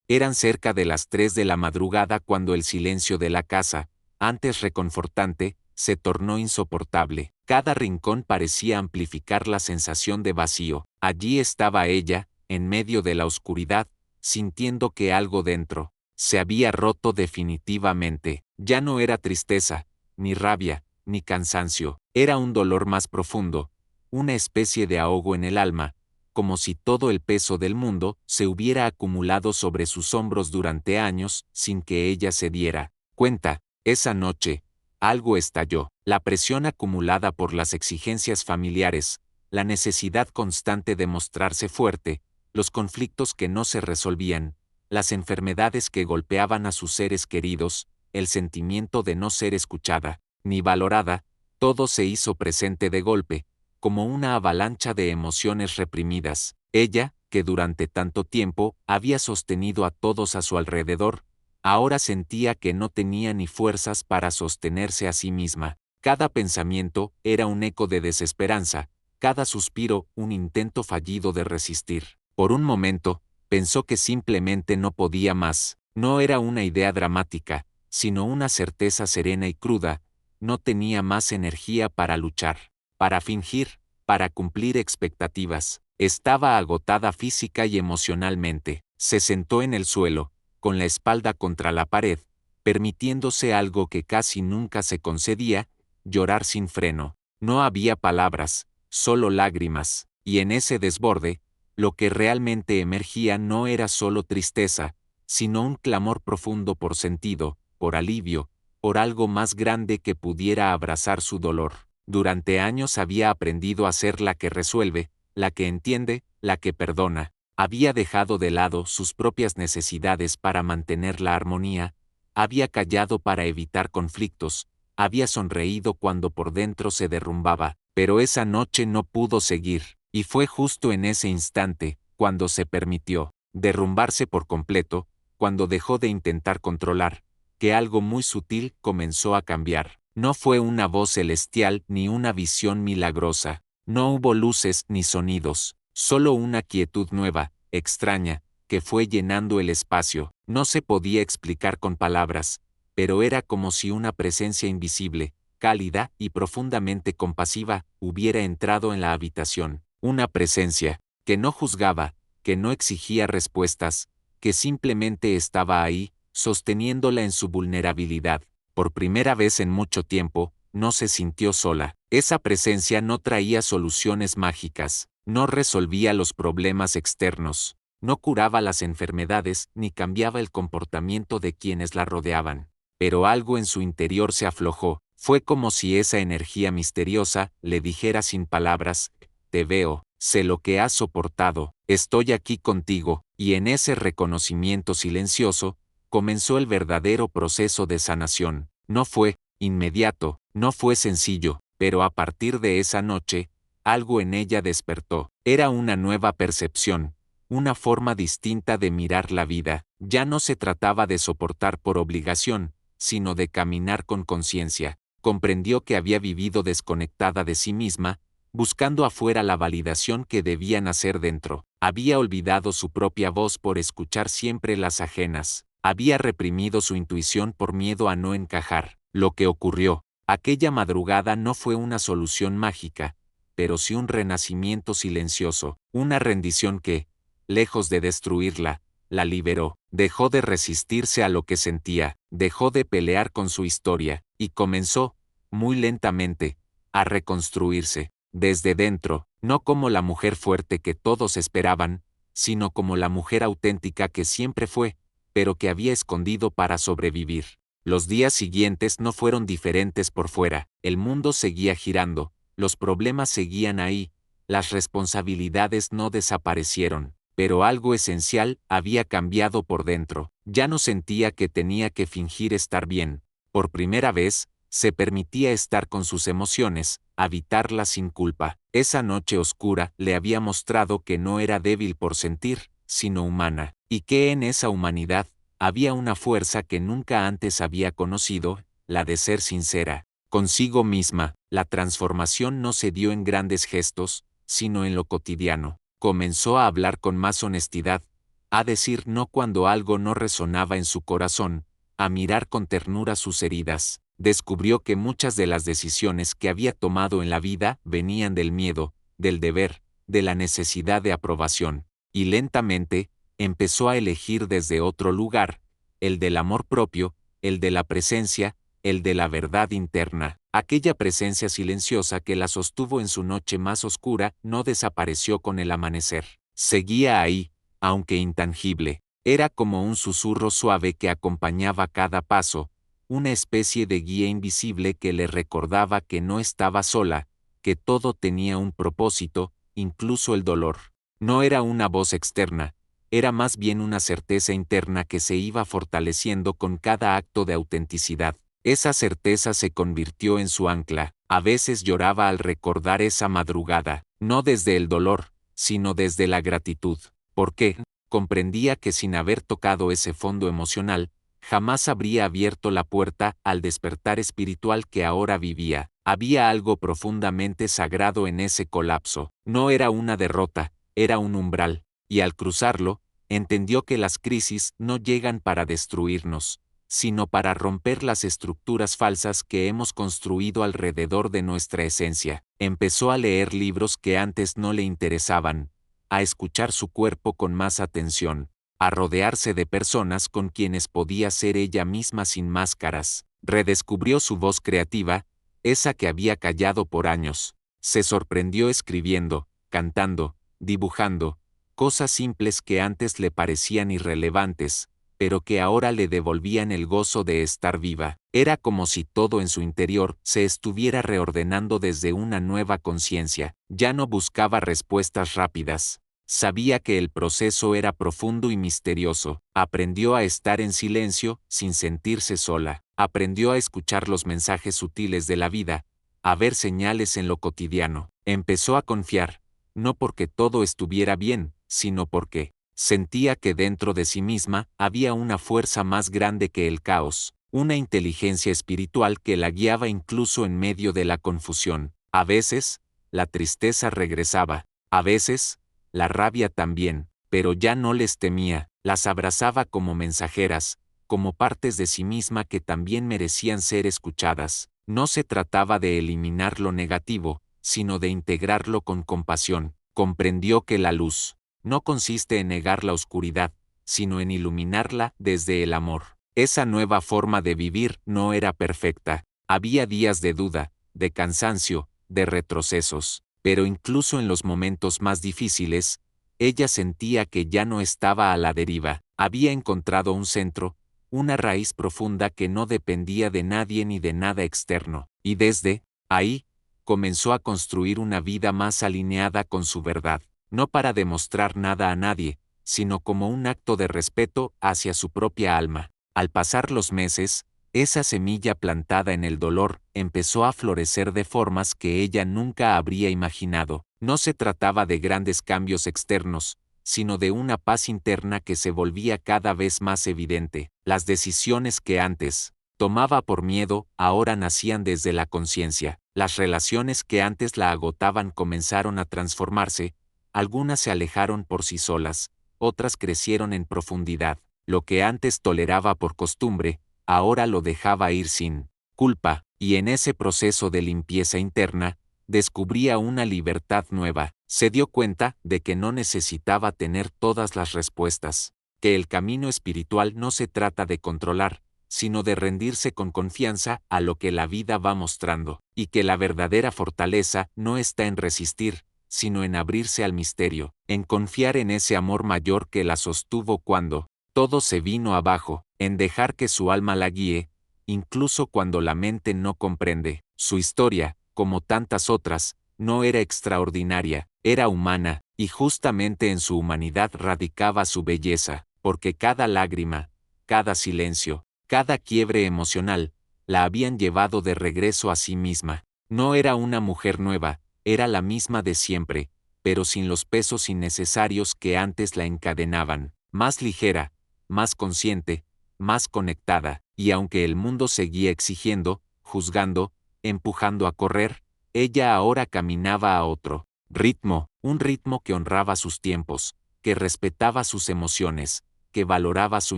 Eran cerca de las 3 de la madrugada cuando el silencio de la casa, antes reconfortante, se tornó insoportable. Cada rincón parecía amplificar la sensación de vacío. Allí estaba ella, en medio de la oscuridad, sintiendo que algo dentro se había roto definitivamente. Ya no era tristeza, ni rabia, ni cansancio. Era un dolor más profundo, una especie de ahogo en el alma, como si todo el peso del mundo se hubiera acumulado sobre sus hombros durante años sin que ella se diera cuenta. Esa noche, algo estalló. La presión acumulada por las exigencias familiares, la necesidad constante de mostrarse fuerte, los conflictos que no se resolvían, las enfermedades que golpeaban a sus seres queridos, el sentimiento de no ser escuchada, ni valorada, todo se hizo presente de golpe, como una avalancha de emociones reprimidas. Ella, que durante tanto tiempo había sostenido a todos a su alrededor, ahora sentía que no tenía ni fuerzas para sostenerse a sí misma. Cada pensamiento era un eco de desesperanza, cada suspiro un intento fallido de resistir. Por un momento, pensó que simplemente no podía más. No era una idea dramática, sino una certeza serena y cruda. No tenía más energía para luchar, para fingir, para cumplir expectativas. Estaba agotada física y emocionalmente. Se sentó en el suelo, con la espalda contra la pared, permitiéndose algo que casi nunca se concedía, llorar sin freno. No había palabras, solo lágrimas, y en ese desborde, lo que realmente emergía no era solo tristeza, sino un clamor profundo por sentido, por alivio, por algo más grande que pudiera abrazar su dolor. Durante años había aprendido a ser la que resuelve, la que entiende, la que perdona. Había dejado de lado sus propias necesidades para mantener la armonía, había callado para evitar conflictos, había sonreído cuando por dentro se derrumbaba, pero esa noche no pudo seguir, y fue justo en ese instante, cuando se permitió derrumbarse por completo, cuando dejó de intentar controlar, que algo muy sutil comenzó a cambiar. No fue una voz celestial ni una visión milagrosa, no hubo luces ni sonidos, solo una quietud nueva, extraña, que fue llenando el espacio. No se podía explicar con palabras, pero era como si una presencia invisible, cálida y profundamente compasiva, hubiera entrado en la habitación. Una presencia que no juzgaba, que no exigía respuestas, que simplemente estaba ahí, sosteniéndola en su vulnerabilidad. Por primera vez en mucho tiempo, no se sintió sola. Esa presencia no traía soluciones mágicas, no resolvía los problemas externos, no curaba las enfermedades ni cambiaba el comportamiento de quienes la rodeaban. Pero algo en su interior se aflojó. Fue como si esa energía misteriosa le dijera sin palabras: te veo, sé lo que has soportado, estoy aquí contigo. Y en ese reconocimiento silencioso, comenzó el verdadero proceso de sanación. No fue inmediato, no fue sencillo, pero a partir de esa noche, algo en ella despertó. Era una nueva percepción, una forma distinta de mirar la vida. Ya no se trataba de soportar por obligación, sino de caminar con conciencia. Comprendió que había vivido desconectada de sí misma, buscando afuera la validación que debía nacer dentro. Había olvidado su propia voz por escuchar siempre las ajenas. Había reprimido su intuición por miedo a no encajar. Lo que ocurrió aquella madrugada no fue una solución mágica, pero sí un renacimiento silencioso, una rendición que, lejos de destruirla, la liberó. Dejó de resistirse a lo que sentía, dejó de pelear con su historia, y comenzó, muy lentamente, a reconstruirse, desde dentro, no como la mujer fuerte que todos esperaban, sino como la mujer auténtica que siempre fue, pero que había escondido para sobrevivir. Los días siguientes no fueron diferentes por fuera, el mundo seguía girando, los problemas seguían ahí, las responsabilidades no desaparecieron, pero algo esencial había cambiado por dentro. Ya no sentía que tenía que fingir estar bien. Por primera vez, se permitía estar con sus emociones, habitarlas sin culpa. Esa noche oscura le había mostrado que no era débil por sentir, sino humana, y que en esa humanidad había una fuerza que nunca antes había conocido, la de ser sincera consigo misma. La transformación no se dio en grandes gestos, sino en lo cotidiano. Comenzó a hablar con más honestidad, a decir no cuando algo no resonaba en su corazón, a mirar con ternura sus heridas. Descubrió que muchas de las decisiones que había tomado en la vida venían del miedo, del deber, de la necesidad de aprobación, y lentamente, empezó a elegir desde otro lugar, el del amor propio, el de la presencia, el de la verdad interna. Aquella presencia silenciosa que la sostuvo en su noche más oscura no desapareció con el amanecer. Seguía ahí, aunque intangible. Era como un susurro suave que acompañaba cada paso, una especie de guía invisible que le recordaba que no estaba sola, que todo tenía un propósito, incluso el dolor. No era una voz externa, era más bien una certeza interna que se iba fortaleciendo con cada acto de autenticidad. Esa certeza se convirtió en su ancla. A veces lloraba al recordar esa madrugada, no desde el dolor, sino desde la gratitud. ¿Por qué? Comprendía que sin haber tocado ese fondo emocional, jamás habría abierto la puerta al despertar espiritual que ahora vivía. Había algo profundamente sagrado en ese colapso. No era una derrota, era un umbral, y al cruzarlo, entendió que las crisis no llegan para destruirnos, sino para romper las estructuras falsas que hemos construido alrededor de nuestra esencia. Empezó a leer libros que antes no le interesaban, a escuchar su cuerpo con más atención, a rodearse de personas con quienes podía ser ella misma sin máscaras. Redescubrió su voz creativa, esa que había callado por años. Se sorprendió escribiendo, cantando, dibujando, cosas simples que antes le parecían irrelevantes, pero que ahora le devolvían el gozo de estar viva. Era como si todo en su interior se estuviera reordenando desde una nueva conciencia. Ya no buscaba respuestas rápidas. Sabía que el proceso era profundo y misterioso. Aprendió a estar en silencio, sin sentirse sola. Aprendió a escuchar los mensajes sutiles de la vida, a ver señales en lo cotidiano. Empezó a confiar, no porque todo estuviera bien, sino porque sentía que dentro de sí misma había una fuerza más grande que el caos, una inteligencia espiritual que la guiaba incluso en medio de la confusión. A veces, la tristeza regresaba, a veces, la rabia también, pero ya no les temía, las abrazaba como mensajeras, como partes de sí misma que también merecían ser escuchadas. No se trataba de eliminar lo negativo, sino de integrarlo con compasión. Comprendió que la luz no consiste en negar la oscuridad, sino en iluminarla desde el amor. Esa nueva forma de vivir no era perfecta. Había días de duda, de cansancio, de retrocesos, pero incluso en los momentos más difíciles, ella sentía que ya no estaba a la deriva. Había encontrado un centro, una raíz profunda que no dependía de nadie ni de nada externo, y desde ahí, comenzó a construir una vida más alineada con su verdad. No para demostrar nada a nadie, sino como un acto de respeto hacia su propia alma. Al pasar los meses, esa semilla plantada en el dolor empezó a florecer de formas que ella nunca habría imaginado. No se trataba de grandes cambios externos, sino de una paz interna que se volvía cada vez más evidente. Las decisiones que antes tomaba por miedo ahora nacían desde la conciencia. Las relaciones que antes la agotaban comenzaron a transformarse. Algunas se alejaron por sí solas, otras crecieron en profundidad. Lo que antes toleraba por costumbre, ahora lo dejaba ir sin culpa, y en ese proceso de limpieza interna, descubría una libertad nueva. Se dio cuenta de que no necesitaba tener todas las respuestas, que el camino espiritual no se trata de controlar, sino de rendirse con confianza a lo que la vida va mostrando, y que la verdadera fortaleza no está en resistir, sino en abrirse al misterio, en confiar en ese amor mayor que la sostuvo cuando todo se vino abajo, en dejar que su alma la guíe, incluso cuando la mente no comprende. Su historia, como tantas otras, no era extraordinaria, era humana, y justamente en su humanidad radicaba su belleza, porque cada lágrima, cada silencio, cada quiebre emocional, la habían llevado de regreso a sí misma. No era una mujer nueva, era la misma de siempre, pero sin los pesos innecesarios que antes la encadenaban, más ligera, más consciente, más conectada, y aunque el mundo seguía exigiendo, juzgando, empujando a correr, ella ahora caminaba a otro ritmo, un ritmo que honraba sus tiempos, que respetaba sus emociones, que valoraba su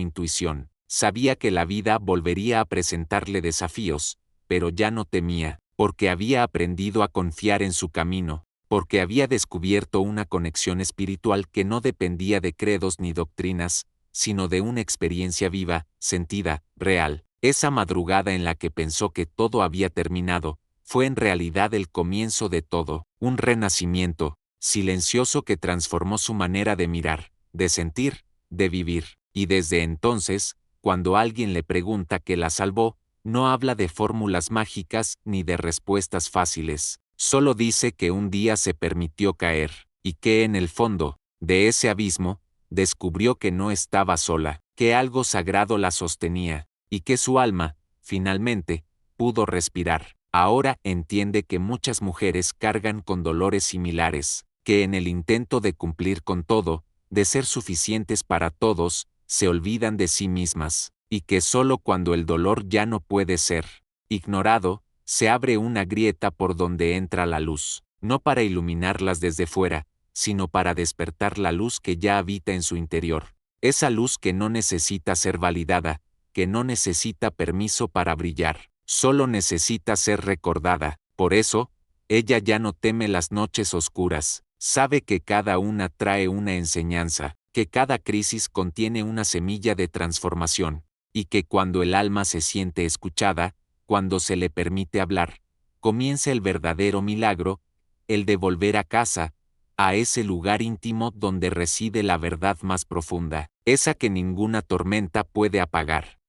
intuición. Sabía que la vida volvería a presentarle desafíos, pero ya no temía, porque había aprendido a confiar en su camino, porque había descubierto una conexión espiritual que no dependía de credos ni doctrinas, sino de una experiencia viva, sentida, real. Esa madrugada en la que pensó que todo había terminado, fue en realidad el comienzo de todo, un renacimiento, silencioso que transformó su manera de mirar, de sentir, de vivir, y desde entonces, cuando alguien le pregunta qué la salvó, no habla de fórmulas mágicas ni de respuestas fáciles, solo dice que un día se permitió caer, y que en el fondo, de ese abismo, descubrió que no estaba sola, que algo sagrado la sostenía, y que su alma, finalmente, pudo respirar. Ahora entiende que muchas mujeres cargan con dolores similares, que en el intento de cumplir con todo, de ser suficientes para todos, se olvidan de sí mismas, y que solo cuando el dolor ya no puede ser ignorado, se abre una grieta por donde entra la luz, no para iluminarlas desde fuera, sino para despertar la luz que ya habita en su interior, esa luz que no necesita ser validada, que no necesita permiso para brillar, solo necesita ser recordada. Por eso, ella ya no teme las noches oscuras, sabe que cada una trae una enseñanza, que cada crisis contiene una semilla de transformación, y que cuando el alma se siente escuchada, cuando se le permite hablar, comienza el verdadero milagro, el de volver a casa, a ese lugar íntimo donde reside la verdad más profunda, esa que ninguna tormenta puede apagar.